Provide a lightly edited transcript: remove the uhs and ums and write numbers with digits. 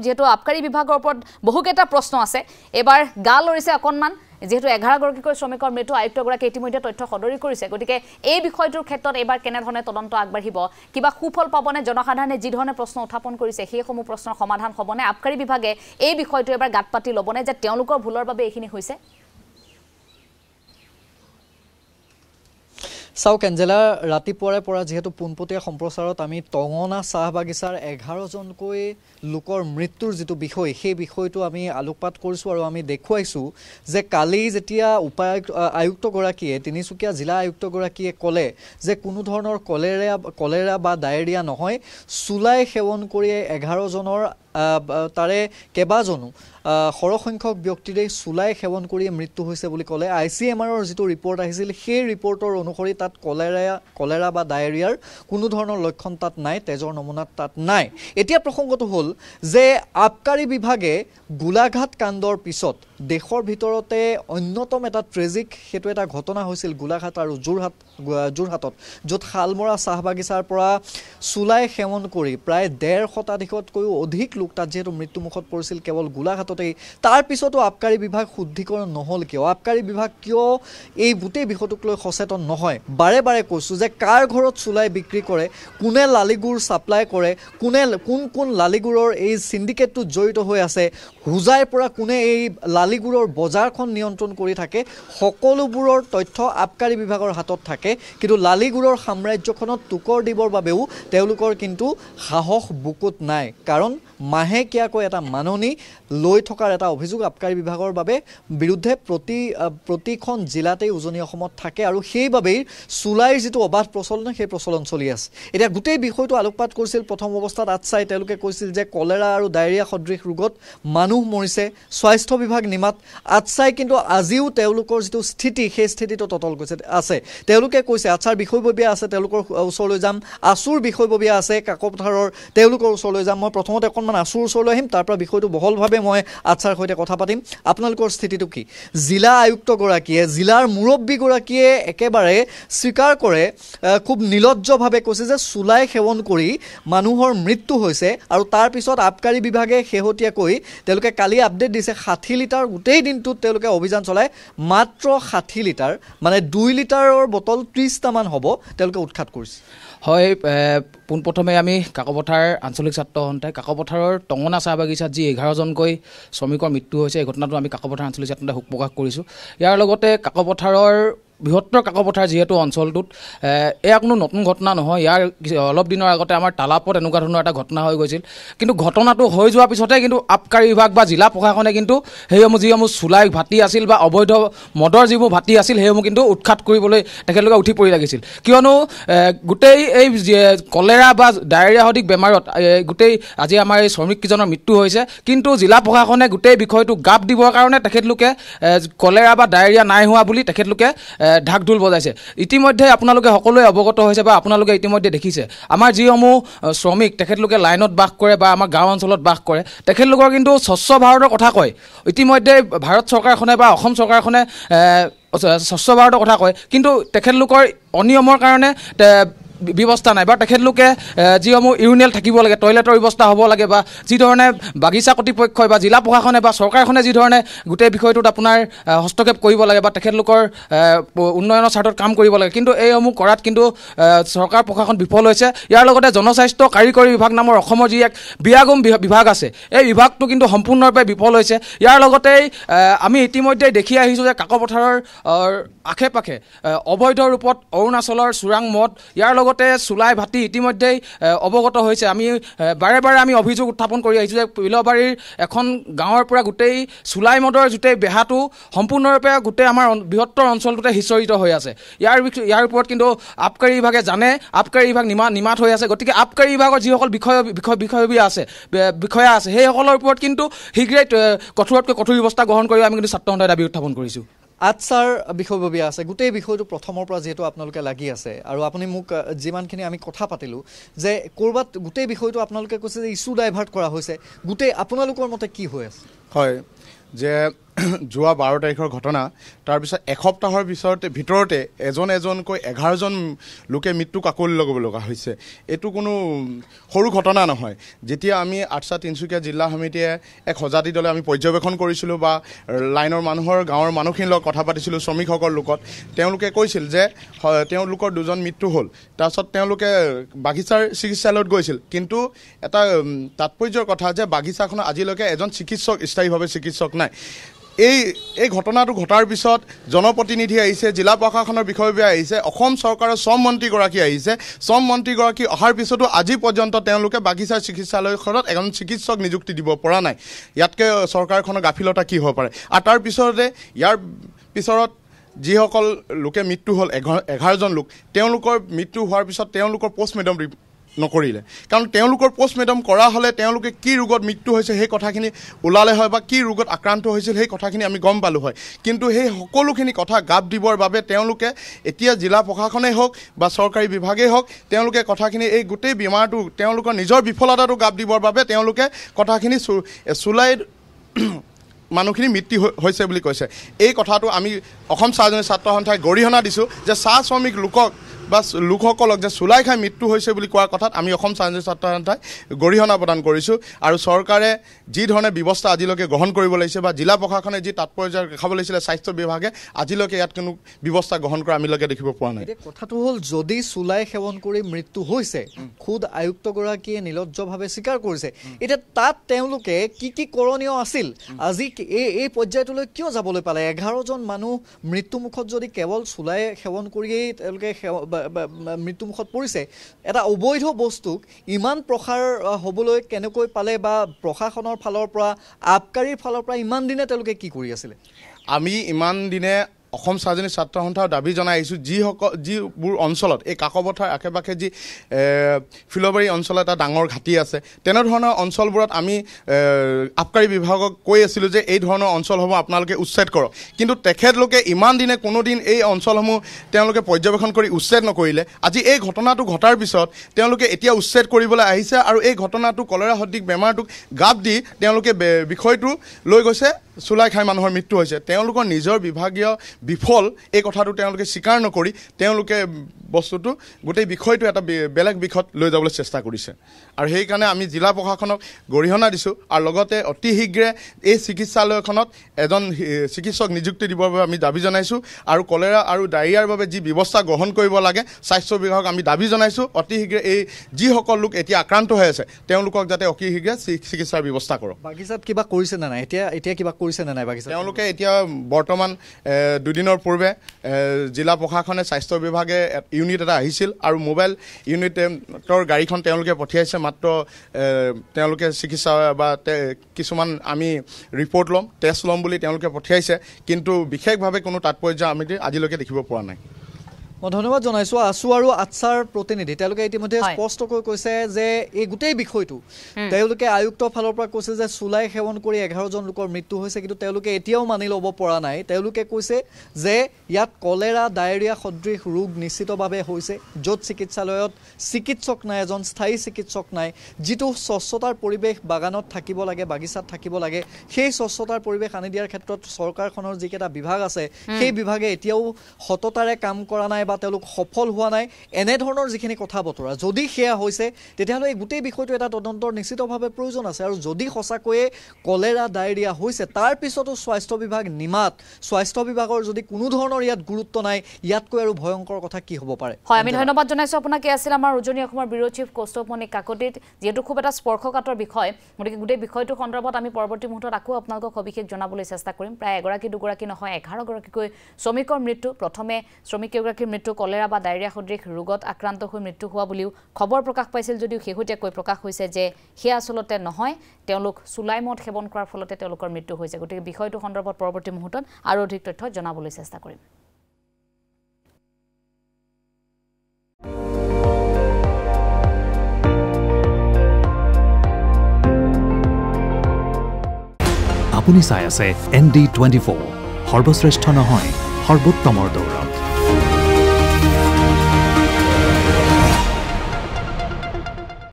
যেহেতু আবকাৰী বিভাগৰ ওপৰত বহুকেইটা প্ৰশ্ন আছে এবাৰ গা লৰিছে অকনমান যেহেতু 11 গৰাকীকৈ শ্ৰমিকৰ মৃত্যু আয়ুক্তগৰাকী ইতিমধ্যে তথ্য সদৰি কৰিছে গতিকে এই বিষয়টোৰ ক্ষেত্ৰত এবাৰ কেনে ধৰণে তদন্ত আগবাঢ়িব কিবা সুফল পাবনে জনসাধাৰণে যি ধৰণে প্ৰশ্ন উত্থাপন কৰিছে সেই সমূহ প্ৰশ্নৰ সমাধান হ'বনে আবকাৰী বিভাগে এই বিষয়টো এবাৰ গাত পাতি ল'বনে যে তেওঁলোকৰ ভুলৰ বাবে এইখিনি হৈছে চাওক এঞ্জেলা ৰাতিপুৱাৰে পৰা যেহেতু পোনপটীয়া সম্প্ৰচাৰত আমি টঙনা চাহ বাগিচাৰ 11 জনকৈ লোকৰ মৃত্যুৰ যেটো বিষয় সেই বিষয়টো আমি আলোকপাত কৰিছো আৰু আমি দেখুৱাইছো যে কালি যেতিয়া আয়ুক্ত গৰাকীয়ে তিনিচুকীয়া জিলা আয়ুক্ত গৰাকীয়ে ক'লে যে কোনো ধৰণৰ কলেৰা বা ডায়েৰিয়া নহয় চুলাই সেৱন কৰি 11 জনৰ তাৰে কেবাজনো সৰহসংখ্যক ব্যক্তিৰে চুলাই সেৱন কৰি মৃত্যু হৈছে বুলি ক'লে আইচিএমআৰৰ যেটো ৰিপৰ্ট আহিছিল সেই ৰিপৰ্টৰ অনুসৰি তাত কলেৰা বা ডায়েৰিয়াৰ কোনো ধৰণৰ লক্ষণ তাত নাই তেজৰ নমুনা তাত নাই এতিয়া প্ৰসংগটো হ'ল যে আবকাৰী বিভাগে গোলাঘাট কাণ্ডৰ পিছত দেশৰ ভিতৰতে অন্যতম এটা ট্ৰেজিক হেতু এটা ঘটনা হৈছিল গোলাঘাট আৰু যোৰহাটত য'ত শালমৰা চাহ বাগিচাৰ পৰা চুলাই সেৱন কৰি প্ৰায় 1.5 শতাধিকতকৈও অধিক লোক তাত যেহেতু মৃত্যুমুখত পৰিছিল কেৱল গোলাঘাটতেই তাৰ পিছতো আবকাৰী বিভাগ শুদ্ধিকৰণ নহল কিয় আবকাৰী বিভাগ কিয় এই গোটেই বিষয়টোক লৈ সচেতন নহয় বাৰে বাৰে কৈছো যে কাৰ ঘৰত চুলাই বিক্ৰী কৰে কোনে লালিগুৰ সাপ্লাই কৰে কোন লালিগুৰৰ এই সিন্ডিকেটটো জড়িত হৈ আছে হুজাইৰ পৰা কোনে এই লালিগুৰৰ বজাৰখন নিয়ন্ত্ৰণ কৰি থাকে সকলোবোৰৰ তথ্য আবকাৰী বিভাগৰ হাতত থাকে কিন্তু লালিগুৰৰ সাম্ৰাজ্যখনত টুকৰ দিবৰ বাবেও তেওঁলোকৰ কিন্তু সাহস বুকুত নাই কাৰণ মাহেকীয়াকৈ এটা মাননি লৈ থকাৰ এটা অভিযোগ আবকাৰী বিভাগৰ বাবে বিৰুদ্ধে প্ৰতিখন জিলাতে উজনি অসমত থাকে আৰু সেইবাবেই চুলাইৰ যেটো অবাধ প্ৰচলন সেই প্ৰচলন চলি আছে এতিয়া গোটেই বিষয়টো আলোকপাত কৰিছিল প্ৰথম অৱস্থাত আতছাই তেওঁলোকে কৈছিল যে কলেৰা আৰু ডায়েৰিয়া সদৃশ ৰোগত মানুহ মৰিছে স্বাস্থ্য বিভাগ নিমাত আতছাই কিন্তু আজিও তেওঁলোকৰ যেটো স্থিতি সেই স্থিতিটো টটল কৈছে আছে তেওঁলোকে কৈছে আতছাৰ বিষয়ববীয়া আছে তেওঁলোকৰ ওচৰলৈ যাম আসুৰ বিষয়ববীয়া আছে কাকপথাৰৰ তেওঁলোকৰ ওচৰলৈ যাম মই প্ৰথমতে অকনমান আসুৰ ওচৰলৈ আহিম তাৰ পৰা বিষয়টো বহলভাৱে মই আতছাৰ সৈতে কথা পাতিম আপোনালোকৰ স্থিতিটো কি জিলা আয়ুক্ত গৰাকীয়ে জিলাৰ মুৰব্বী গৰাকীয়ে একেবাৰে স্বীকাৰ কৰে খুব নিলজ্জভাৱে কৈছে যে চুলাই সেৱন কৰি মানুহৰ মৃত্যু হৈছে আৰু তাৰ পিছত আবকাৰী বিভাগে শেহতীয়াকৈ তেওঁলোকে কালি আপডেট দিছে 60 লিটাৰ গোটেই দিনটোত তেওঁলোকে অভিযান চলাই মাত্ৰ 60 লিটাৰ মানে 2 লিটাৰৰ বটল 30টা মান হ'ব তেওঁলোকে উৎখাত কৰিছে হয় পোনপ্ৰথমে আমি কাকপথাৰ আঞ্চলিক ছাত্ৰ সন্থাই কাকপথাৰৰ টঙনা চাহ বাগিচাত যি 11 জনকৈ শ্ৰমিকৰ মৃত্যু হৈছে এই ঘটনাটো আমি কাকপথাৰ আঞ্চলিক ছাত্ৰ সন্থাই শোক প্ৰকাশ কৰিছোঁ ইয়াৰ লগতে কাকপথাৰৰ বৃহত্তৰ কাকপথাৰ যেহেতু অঞ্চলটোত এয়া কোনো নতুন ঘটনা নহয় ইয়াৰ অলপ দিনৰ আগতে আমাৰ তালাপত এনেকুৱা ধৰণৰ এটা ঘটনা হৈ গৈছিল কিন্তু ঘটনাটো হৈ যোৱাৰ পিছতে কিন্তু আবকাৰী বিভাগ বা জিলা প্ৰশাসনে কিন্তু সেইসমূহ যিসমূহ চুলাই ভাটি আছিল বা অবৈধ মদৰ যিবোৰ ভাটি আছিল সেইসমূহ কিন্তু উৎখাত কৰিবলৈ তেখেতলোকে উঠি পৰি লাগিছিল কিয়নো গোটেই এই কলেৰা বা ডায়েৰিয়া সদৃশ বেমাৰত গোটেই আজি আমাৰ এই শ্ৰমিককেইজনৰ মৃত্যু হৈছে কিন্তু জিলা প্ৰশাসনে গোটেই বিষয়টো গাপ দিবৰ কাৰণে তেখেতলোকে কলেৰা বা ডায়েৰিয়া নাই হোৱা বুলি তেখেতলোকে ঢাক ঢোল বজাইছে ইতিমধ্যে আপোনালোকে সকলোৱে অৱগত হৈছে বা আপোনালোকে ইতিমধ্যে দেখিছে আমাৰ যিসমূহ শ্ৰমিক তেখেতলোকে লাইনত বাস কৰে বা আমাৰ গাঁও অঞ্চলত বাস কৰে তেখেতলোকৰ কিন্তু স্বচ্ছ ভাৰতৰ কথা কয় ইতিমধ্যে ভাৰত চৰকাৰখনে বা অসম চৰকাৰখনে স্বচ্ছ ভাৰতৰ কথা কয় কিন্তু তেখেতলোকৰ অনিয়মৰ কাৰণে ব্যৱস্থা নাই বা তেখেতলোকে যিসমূহ ইউৰিনেল থাকিব লাগে টয়লেটৰ ব্যৱস্থা হ'ব লাগে বা যি ধৰণে বাগিচা কৰ্তৃপক্ষই বা জিলা প্ৰশাসনে বা চৰকাৰখনে যি ধৰণে গোটেই বিষয়টোত আপোনাৰ হস্তক্ষেপ কৰিব লাগে বা তেখেতলোকৰ উন্নয়নৰ স্বাৰ্থত কাম কৰিব লাগে কিন্তু এইসমূহ কৰাত কিন্তু চৰকাৰ প্ৰশাসন বিফল হৈছে ইয়াৰ লগতে জনস্বাস্থ্য কাৰিকৰী বিভাগ নামৰ অসমৰ যি এক বিয়াগম বিভাগ আছে এই বিভাগটো কিন্তু সম্পূৰ্ণৰূপে বিফল হৈছে ইয়াৰ লগতে আমি ইতিমধ্যে দেখি আহিছোঁ যে কাকপথাৰৰ আশে পাশে অবৈধ ৰূপত অৰুণাচলৰ চোৰাং মদ ইয়াৰ লগতে চুলাই ভাটি ইতিমধ্যেই অৱগত হৈছে আমি বাৰে বাৰে আমি অভিযোগ উত্থাপন কৰি আহিছোঁ যে পিলবাৰীৰ এখন গাঁৱৰ পৰা গোটেই চুলাই মদৰ গোটেই বেহাটো সম্পূৰ্ণৰূপে গোটেই আমাৰ বৃহত্তৰ অঞ্চলটোতে সিঁচৰিত হৈ আছে ইয়াৰ ওপৰত কিন্তু আবকাৰী বিভাগে জানে আবকাৰী বিভাগ নিমাত হৈ আছে গতিকে আবকাৰী বিভাগৰ যিসকল বিষয়ববীয়া আছে সেইসকলৰ ওপৰত কিন্তু শীঘ্ৰেই কঠোৰতকৈ কঠোৰ ব্যৱস্থা গ্ৰহণ কৰি আমি কিন্তু ছাত্ৰ সন্থাই দাবী উত্থাপন কৰিছোঁ আতছাৰ বিষয়ববীয়া আছে গোটেই বিষয়টো প্ৰথমৰ পৰা যেহেতু আপোনালোকে লাগি আছে আৰু আপুনি মোক যিমানখিনি আমি কথা পাতিলোঁ যে ক'ৰবাত গোটেই বিষয়টো আপোনালোকে কৈছে যে ইছ্যু ডাইভাৰ্ট কৰা হৈছে গোটেই আপোনালোকৰ মতে কি হৈ আছে হয় যে যোৱা 12 তাৰিখৰ ঘটনা তাৰপিছত এসপ্তাহৰ ভিতৰতে এজনকৈ 11জন লোকে মৃত্যু কাকলি লগাব লগা হৈছে এইটো কোনো সৰু ঘটনা নহয় যেতিয়া আমি আটছা তিনচুকীয়া জিলা সমিতিয়ে এক সজাতি দলে আমি পৰ্যবেক্ষণ কৰিছিলোঁ বা লাইনৰ মানুহৰ গাঁৱৰ মানুহখিনিৰ লগত কথা পাতিছিলোঁ শ্ৰমিকসকলৰ লগত তেওঁলোকে কৈছিল যে তেওঁলোকৰ দুজন মৃত্যু হ'ল তাৰপিছত তেওঁলোকে বাগিচাৰ চিকিৎসালয়ত গৈছিল কিন্তু এটা তাৎপৰ্যৰ কথা যে বাগিচাখনত আজিলৈকে এজন চিকিৎসক স্থায়ীভাৱে চিকিৎসক নাই এই ঘটনাটো ঘটাৰ পিছত জনপ্ৰতিনিধি আহিছে জিলা প্ৰশাসনৰ বিষয়ববীয়া আহিছে অসম চৰকাৰৰ শ্ৰম মন্ত্ৰীগৰাকী আহিছে শ্ৰম মন্ত্ৰীগৰাকী অহাৰ পিছতো আজি পৰ্যন্ত তেওঁলোকে বাগিচাৰ চিকিৎসালয়খনত এজন চিকিৎসক নিযুক্তি দিব পৰা নাই ইয়াতকৈ চৰকাৰখনৰ গাফিলতা কি হ'ব পাৰে আৰু তাৰ পিছতে ইয়াৰ পিছত যিসকল লোকে মৃত্যু হ'ল 11জন লোক তেওঁলোকৰ মৃত্যু হোৱাৰ পিছত তেওঁলোকৰ পোষ্টমৰ্টেম নকৰিলে কাৰণ তেওঁলোকৰ পোষ্টমৰ্টেম কৰা হ'লে তেওঁলোকে কি ৰোগত মৃত্যু হৈছে সেই কথাখিনি ওলালে হয় বা কি ৰোগত আক্ৰান্ত হৈছিল সেই কথাখিনি আমি গম পালোঁ হয় কিন্তু সেই সকলোখিনি কথা গাপ দিবৰ বাবে তেওঁলোকে এতিয়া জিলা প্ৰশাসনেই হওক বা চৰকাৰী বিভাগেই হওক তেওঁলোকে কথাখিনি এই গোটেই বেমাৰটো তেওঁলোকৰ নিজৰ বিফলতাটো গাপ দিবৰ বাবে তেওঁলোকে কথাখিনি চুলাই মানুহখিনি মৃত্যু হৈছে বুলি কৈছে এই কথাটো আমি অসম চাহ জনজাতি ছাত্ৰ সন্থাই গৰিহণা দিছোঁ যে চাহ শ্ৰমিক লোকসকলক যে চুলাই খাই মৃত্যু হৈছে বুলি কোৱাৰ কথাত আমি অসম চাহ জনজাতি ছাত্ৰ সন্থাই গৰিহণা প্ৰদান কৰিছোঁ আৰু চৰকাৰে যি ধৰণে ব্যৱস্থা আজিলৈকে গ্ৰহণ কৰিব লাগিছে বা জিলা প্ৰশাসনে যি তাৎপৰ্য দেখাব লাগিছিলে স্বাস্থ্য বিভাগে আজিলৈকে ইয়াত কোনো ব্যৱস্থা গ্ৰহণ কৰা আমিলৈকে দেখিব পৰা নাই কথাটো হ'ল যদি চুলাই সেৱন কৰি মৃত্যু হৈছে খুদ আয়ুক্তগৰাকীয়ে নিলজ্জভাৱে স্বীকাৰ কৰিছে এতিয়া তাত তেওঁলোকে কি কৰোণীয় আছিল আজি এই পৰ্যায়টোলৈ কিয় যাবলৈ পালে 11জন মানুহ মৃত্যুমুখত যদি কেৱল চুলাই সেৱন কৰিয়েই তেওঁলোকে মৃত্যুমুখত পৰিছে এটা অবৈধ বস্তুক ইমান প্ৰসাৰ হ'বলৈ কেনেকৈ পালে বা প্ৰশাসনৰ ফালৰ পৰা আবকাৰীৰ ফালৰ পৰা ইমান দিনে তেওঁলোকে কি কৰি আছিলে আমি ইমান দিনে অসম চাহ জনজাতি ছাত্ৰ সন্থাৰ দাবী জনাই আহিছোঁ যিবোৰ অঞ্চলত এই কাকপথাৰ আশে পাশে যি ফিলবাৰী অঞ্চলত এটা ডাঙৰ ঘাটি আছে তেনেধৰণৰ অঞ্চলবোৰত আমি আবকাৰী বিভাগক কৈ আছিলোঁ যে এই ধৰণৰ অঞ্চলসমূহ আপোনালোকে উচ্ছেদ কৰক কিন্তু তেখেতলোকে ইমান দিনে কোনোদিন এই অঞ্চলসমূহ তেওঁলোকে পৰ্যবেক্ষণ কৰি উচ্ছেদ নকৰিলে আজি এই ঘটনাটো ঘটাৰ পিছত তেওঁলোকে এতিয়া উচ্ছেদ কৰিবলৈ আহিছে আৰু এই ঘটনাটো কলেৰা সদৃশ বেমাৰটোক গাপ দি তেওঁলোকে বিষয়টো লৈ গৈছে চুলাই খাই মানুহৰ মৃত্যু হৈছে তেওঁলোকৰ নিজৰ বিভাগীয় বিফল এই কথাটো তেওঁলোকে স্বীকাৰ নকৰি তেওঁলোকে বস্তুটো গোটেই বিষয়টো এটা বেলেগ বিষয়ত লৈ যাবলৈ চেষ্টা কৰিছে আৰু সেইকাৰণে আমি জিলা প্ৰশাসনক গৰিহণা দিছোঁ আৰু লগতে অতি শীঘ্ৰে এই চিকিৎসালয়খনত এজন চিকিৎসক নিযুক্তি দিবৰ বাবে আমি দাবী জনাইছোঁ আৰু কলেৰা আৰু ডায়েৰিয়াৰ বাবে যি ব্যৱস্থা গ্ৰহণ কৰিব লাগে স্বাস্থ্য বিভাগক আমি দাবী জনাইছোঁ অতি শীঘ্ৰে এই যিসকল লোক এতিয়া আক্ৰান্ত হৈ আছে তেওঁলোকক যাতে অতি শীঘ্ৰে চিকিৎসাৰ ব্যৱস্থা কৰক বাগিচাত কিবা কৰিছে নে নাই এতিয়া কিবা কৰিছে নে নাই বাগিচাত তেওঁলোকে এতিয়া বৰ্তমান দুদিনৰ পূৰ্বে জিলা প্ৰশাসনে স্বাস্থ্য বিভাগে ইউনিট এটা আহিছিল আৰু মোবাইল ইউনিটৰ গাড়ীখন তেওঁলোকে পঠিয়াইছে মাত্ৰ তেওঁলোকে চিকিৎসা বা কিছুমান আমি ৰিপৰ্ট ল'ম টেষ্ট ল'ম বুলি তেওঁলোকে পঠিয়াইছে কিন্তু বিশেষভাৱে কোনো তাৎপৰ্য আমি আজিলৈকে দেখিব পৰা নাই মই ধন্যবাদ জনাইছোঁ আছু আৰু আটছাৰ প্ৰতিনিধি তেওঁলোকে ইতিমধ্যে স্পষ্টকৈ কৈছে যে এই গোটেই বিষয়টো তেওঁলোকে আয়ুক্তৰ ফালৰ পৰা কৈছে যে চুলাই সেৱন কৰি 11জন লোকৰ মৃত্যু হৈছে কিন্তু তেওঁলোকে এতিয়াও মানি ল'ব পৰা নাই তেওঁলোকে কৈছে যে ইয়াত কলেৰা ডায়েৰিয়া সদৃশ ৰোগ নিশ্চিতভাৱে হৈছে য'ত চিকিৎসালয়ত চিকিৎসক নাই এজন স্থায়ী চিকিৎসক নাই যিটো স্বচ্ছতাৰ পৰিৱেশ বাগানত থাকিব লাগে বাগিচাত থাকিব লাগে সেই স্বচ্ছতাৰ পৰিৱেশ আনি দিয়াৰ ক্ষেত্ৰত চৰকাৰখনৰ যিকেইটা বিভাগ আছে সেই বিভাগে এতিয়াও সততাৰে কাম কৰা নাই বা তেওঁলোক সফল হোৱা নাই এনেধৰণৰ যিখিনি কথা বতৰা যদি সেয়া হৈছে তেতিয়াহ'লে এই গোটেই বিষয়টো এটা তদন্তৰ নিশ্চিতভাৱে প্ৰয়োজন আছে আৰু যদি সঁচাকৈয়ে কলেৰা ডায়েৰিয়া হৈছে তাৰ পিছতো স্বাস্থ্য বিভাগ নিমাত স্বাস্থ্য বিভাগৰ যদি কোনো ধৰণৰ ইয়াত গুৰুত্ব নাই ইয়াতকৈ আৰু ভয়ংকৰ কথা কি হ'ব পাৰে হয় আমি ধন্যবাদ জনাইছোঁ আপোনাক আছিল আমাৰ উজনি অসমৰ ব্যুৰ চিফ কৌস্তভমণি কাকতিত যিহেতু খুব এটা স্পৰ্শকাতৰ বিষয় গতিকে গোটেই বিষয়টো সন্দৰ্ভত আমি পৰৱৰ্তী মুহূৰ্তত আকৌ আপোনালোকক সবিশেষ জনাবলৈ চেষ্টা কৰিম প্ৰায় এগৰাকী দুগৰাকী নহয় 11গৰাকীকৈ শ্ৰমিকৰ মৃত্যু প্ৰথমে শ্ৰমিকগৰাকীৰ মৃত্যু কলেৰা বা ডায়েৰিয়া সদৃশ ৰোগত আক্ৰান্ত হৈ মৃত্যু হোৱা বুলিও খবৰ প্ৰকাশ পাইছিল যদিও শেহতীয়াকৈ প্ৰকাশ হৈছে যে সেয়া আচলতে নহয় তেওঁলোক চুলাই মদ সেৱন কৰাৰ ফলতে তেওঁলোকৰ মৃত্যু হৈছে গতিকে বিষয়টো সন্দৰ্ভত পৰৱৰ্তী মুহূৰ্তত আৰু অধিক তথ্য জনাবলৈ চেষ্টা কৰিম আপুনি চাই আছে ND24 সৰ্বশ্ৰেষ্ঠ নহয় সৰ্বোত্তমৰ দৌৰ